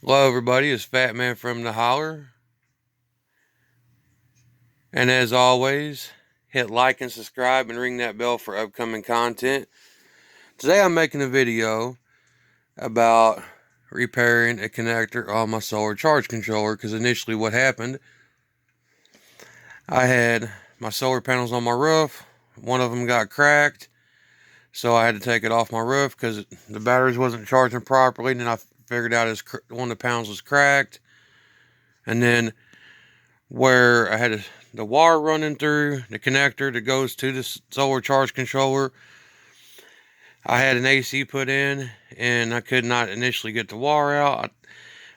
Hello everybody, it's Fat Man from the Holler. And as always, hit like and subscribe and ring that bell for upcoming content. Today I'm making a video about repairing a connector on my solar charge controller, because initially what happened, I had my solar panels on my roof. One of them got cracked, so I had to take it off my roof because the batteries wasn't charging properly. And then I figured out one of the panels was cracked. And then where I had the wire running through the connector that goes to the solar charge controller, I had an AC put in and I could not initially get the wire out,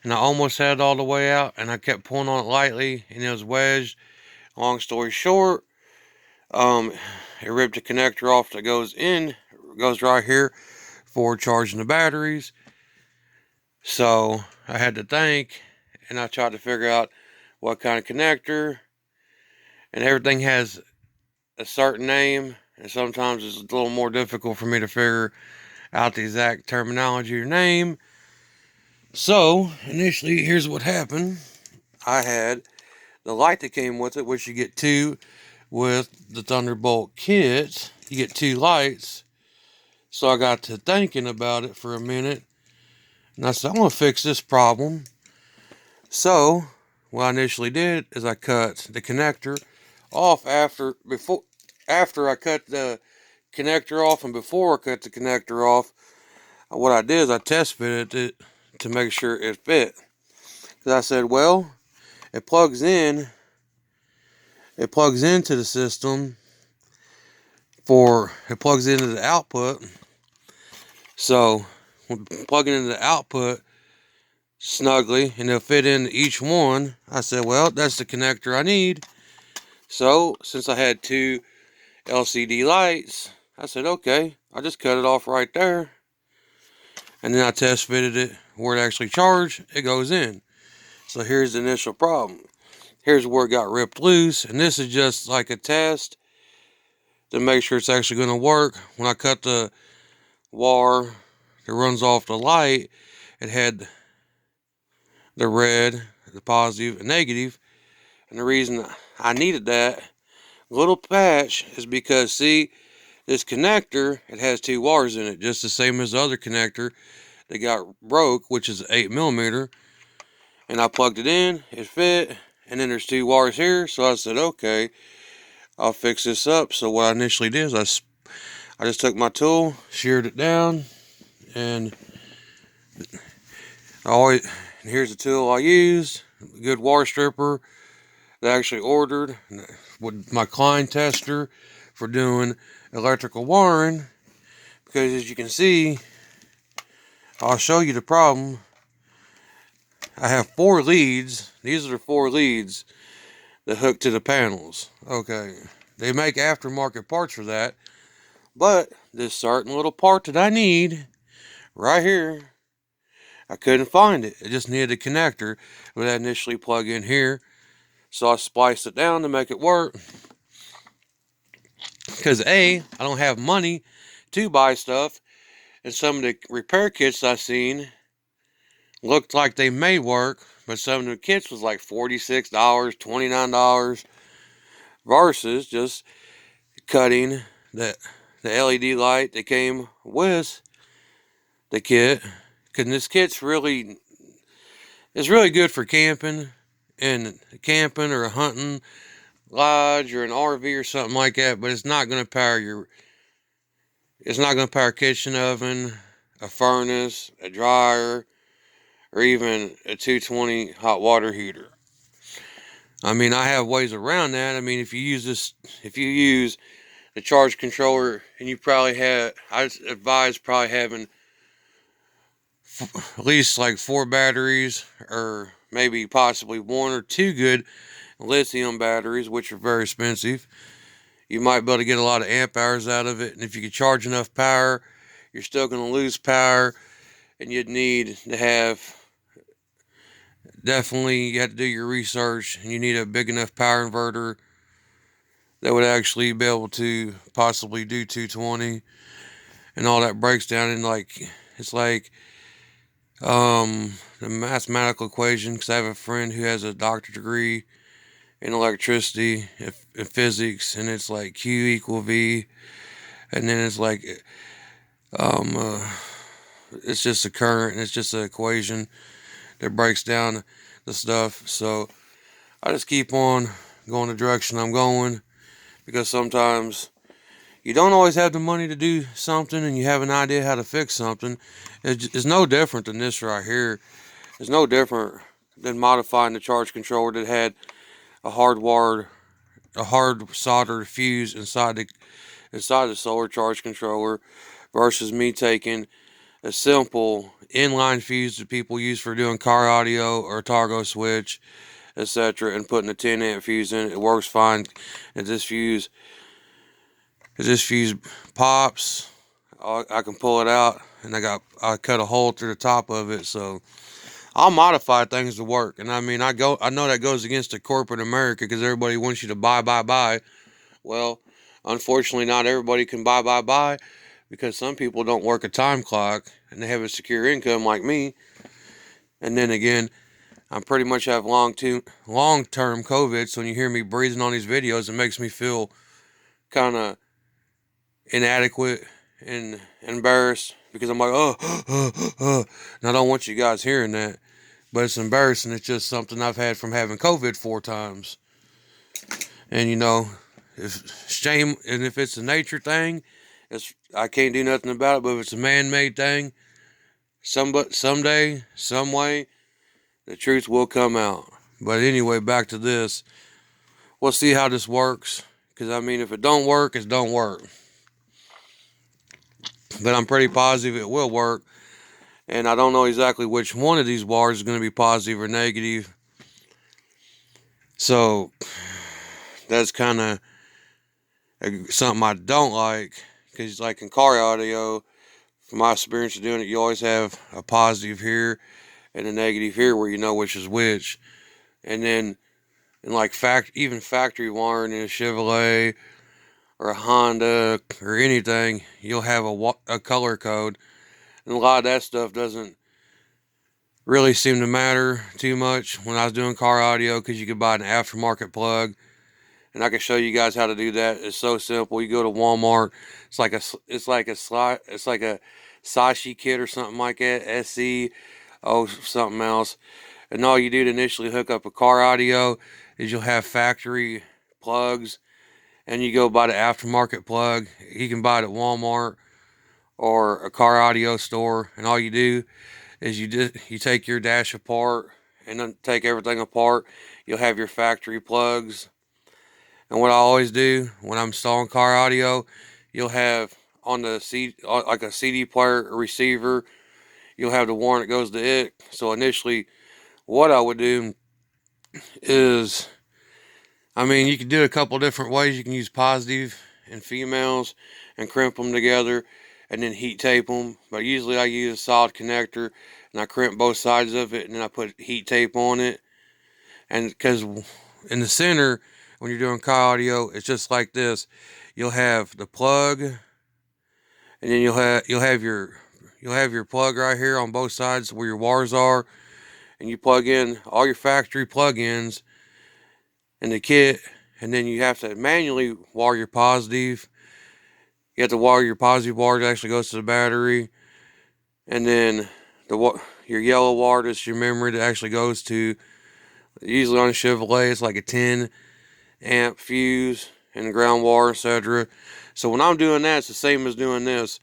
and I almost had it all the way out, and I kept pulling on it lightly and it was wedged. Long story short, um, it ripped the connector off that goes right here for charging the batteries. So I had to think, and I tried to figure out what kind of connector, and everything has a certain name, and sometimes it's a little more difficult for me to figure out the exact terminology or name. So initially, here's what happened. I had the light that came with it, which you get two with the Thunderbolt kit. You get two lights. So I got to thinking about it for a minute, and I said, I'm going to fix this problem. So what I initially did is I cut the connector off after I cut the connector off, and before I cut the connector off, what I did is I test fitted it to make sure it fit. Because I said, well, it plugs in, it plugs into the system it plugs into the output. So when plugging into the output snugly and it'll fit into each one, I said, well, that's the connector I need. So since I had two LCD lights, I said, okay, I'll just cut it off right there. And then I test fitted it where it actually charged, it goes in. So here's the initial problem. Here's where it got ripped loose, and this is just like a test to make sure it's actually going to work. When I cut the wire that runs off the light, it had the red, the positive, and negative. And the reason I needed that little patch is because, see, this connector, it has two wires in it, just the same as the other connector that got broke, which is 8mm. And I plugged it in, it fit, and then there's two wires here. So I said, okay, I'll fix this up. So what I initially did is I just took my tool, sheared it down, and here's the tool I used, a good wire stripper that I actually ordered with my Klein tester for doing electrical wiring. Because as you can see, I'll show you the problem. I have 4 leads. These are the 4 leads that hook to the panels. Okay, they make aftermarket parts for that, but this certain little part that I need right here, I couldn't find it. It just needed a connector that I initially plug in here. So I spliced it down to make it work. Because I don't have money to buy stuff, and some of the repair kits I seen looked like they may work, but some of the kits was like $46, $29, versus just cutting the LED light that came with the kit. Because this kit's really, it's really good for camping or hunting lodge or an RV or something like that, but it's not going to power a kitchen oven, a furnace, a dryer, or even a 220 hot water heater. I mean, I have ways around that. I mean, if you use the charge controller, and I advise probably having at least like 4 batteries, or maybe possibly 1 or 2 good lithium batteries, which are very expensive. You might be able to get a lot of amp hours out of it, and if you could charge enough power, you're still going to lose power, and you'd need to have, definitely, you have to do your research, and you need a big enough power inverter that would actually be able to possibly do 220, and all that breaks down in, like, it's like The mathematical equation, because I have a friend who has a doctorate degree in electricity and physics, and it's like Q equal V, and then it's like um, uh, it's just a current, and it's just an equation that breaks down the stuff. So I just keep on going the direction I'm going, because sometimes you don't always have the money to do something, and you have an idea how to fix something. It's no different than this right here. It's no different than modifying the charge controller that had a hardwired, a hard soldered fuse inside the solar charge controller, versus me taking a simple inline fuse that people use for doing car audio or a Targo switch, etc., and putting a 10 amp fuse in it. It works fine. And this fuse pops, I can pull it out, and I cut a hole through the top of it. So I'll modify things to work. And I mean, I know that goes against the corporate America, because everybody wants you to buy. Well, unfortunately, not everybody can buy, because some people don't work a time clock and they have a secure income like me. And then again, I pretty much have long-term COVID, so when you hear me breathing on these videos, it makes me feel kind of inadequate and embarrassed, because I'm like, and I don't want you guys hearing that, but it's embarrassing. It's just something I've had from having COVID 4 times. And if shame, and if it's a nature thing, I can't do nothing about it. But if it's a man-made thing, someday, some way, the truth will come out. But anyway, back to this. We'll see how this works. Because I mean, if it don't work, it don't work. But I'm pretty positive it will work. And I don't know exactly which one of these wires is going to be positive or negative. So that's kind of something I don't like. Because like in car audio, from my experience of doing it, you always have a positive here and a negative here, where you know which is which. And then in like even factory wiring in a Chevrolet or a Honda or anything, you'll have a color code. And a lot of that stuff doesn't really seem to matter too much when I was doing car audio, because you could buy an aftermarket plug, and I can show you guys how to do that. It's so simple. You go to Walmart. It's like a Sashi kit or something like that. SC, something else. And all you do to initially hook up a car audio is you'll have factory plugs, and you go buy the aftermarket plug. You can buy it at Walmart or a car audio store, and all you do is you take your dash apart and then take everything apart. You'll have your factory plugs. And what I always do when I'm installing car audio, you'll have on the like a CD player or receiver, you'll have the warrant that goes to it. So initially, what I would do is, I mean, you can do it a couple different ways. You can use positive and females and crimp them together and then heat tape them. But usually I use a solid connector, and I crimp both sides of it, and then I put heat tape on it. And because in the center, when you're doing car audio, it's just like this. You'll have the plug, and then you'll have your plug right here on both sides where your wires are, and you plug in all your factory plug-ins in the kit, and then you have to manually wire your positive. You have to wire your positive wire that actually goes to the battery, and then your yellow wire is your memory that actually goes to, usually on a Chevrolet, it's like a 10 amp fuse and the ground wire, etc. So when I'm doing that, it's the same as doing this.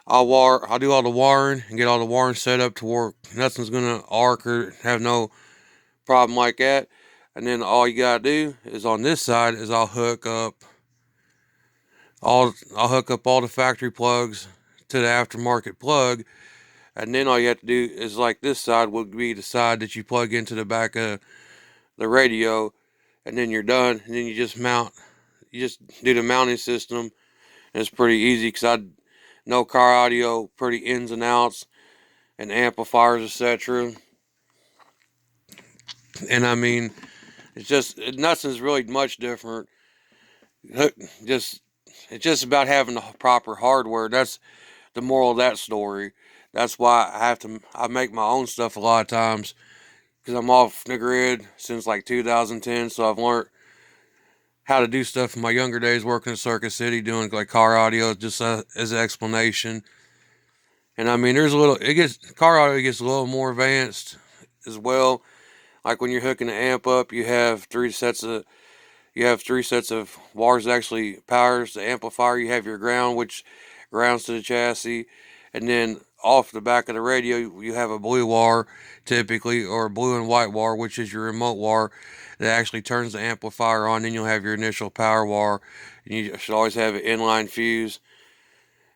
I'll do all the wiring and get all the wiring set up to where nothing's gonna arc or have no problem like that. And then all you gotta do is on this side is I'll hook up all the factory plugs to the aftermarket plug. And then all you have to do is, like, this side would be the side that you plug into the back of the radio, and then you're done. And then you just do the mounting system, and it's pretty easy, because I know car audio pretty ins and outs and amplifiers, etc. And I mean, nothing's really much different. Just It's just about having the proper hardware. That's the moral of that story. That's why I make my own stuff a lot of times, because I'm off the grid since like 2010. So I've learned how to do stuff in my younger days, working in Circuit City, doing like car audio, just as an explanation. And I mean, car audio gets a little more advanced as well. Like when you're hooking the amp up, you have three sets of wires that actually powers the amplifier. You have your ground, which grounds to the chassis, and then off the back of the radio, you have a blue wire typically, or a blue and white wire, which is your remote wire that actually turns the amplifier on. Then you'll have your initial power wire, and you should always have an inline fuse.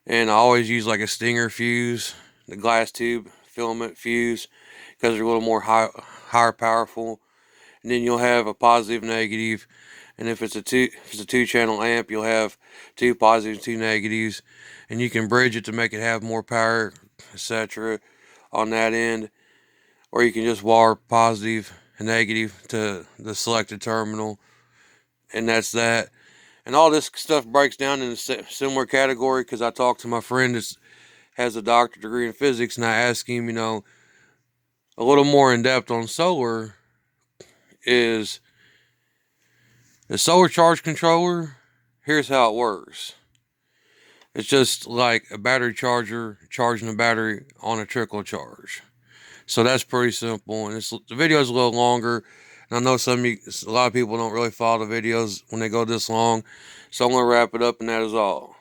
And I always use like a stinger fuse, the glass tube filament fuse, because they're a little more higher powerful. And then you'll have a positive, negative, and if it's a two channel amp, you'll have two positives, two negatives, and you can bridge it to make it have more power, etc. on that end, or you can just wire positive and negative to the selected terminal, and that's that. And all this stuff breaks down in a similar category, because I talked to my friend that has a doctorate degree in physics, and I asked him, a little more in depth on solar. Is the solar charge controller, here's how it works. It's just like a battery charger charging a battery on a trickle charge. So that's pretty simple. And the video is a little longer. And I know a lot of people don't really follow the videos when they go this long. So I'm going to wrap it up, and that is all.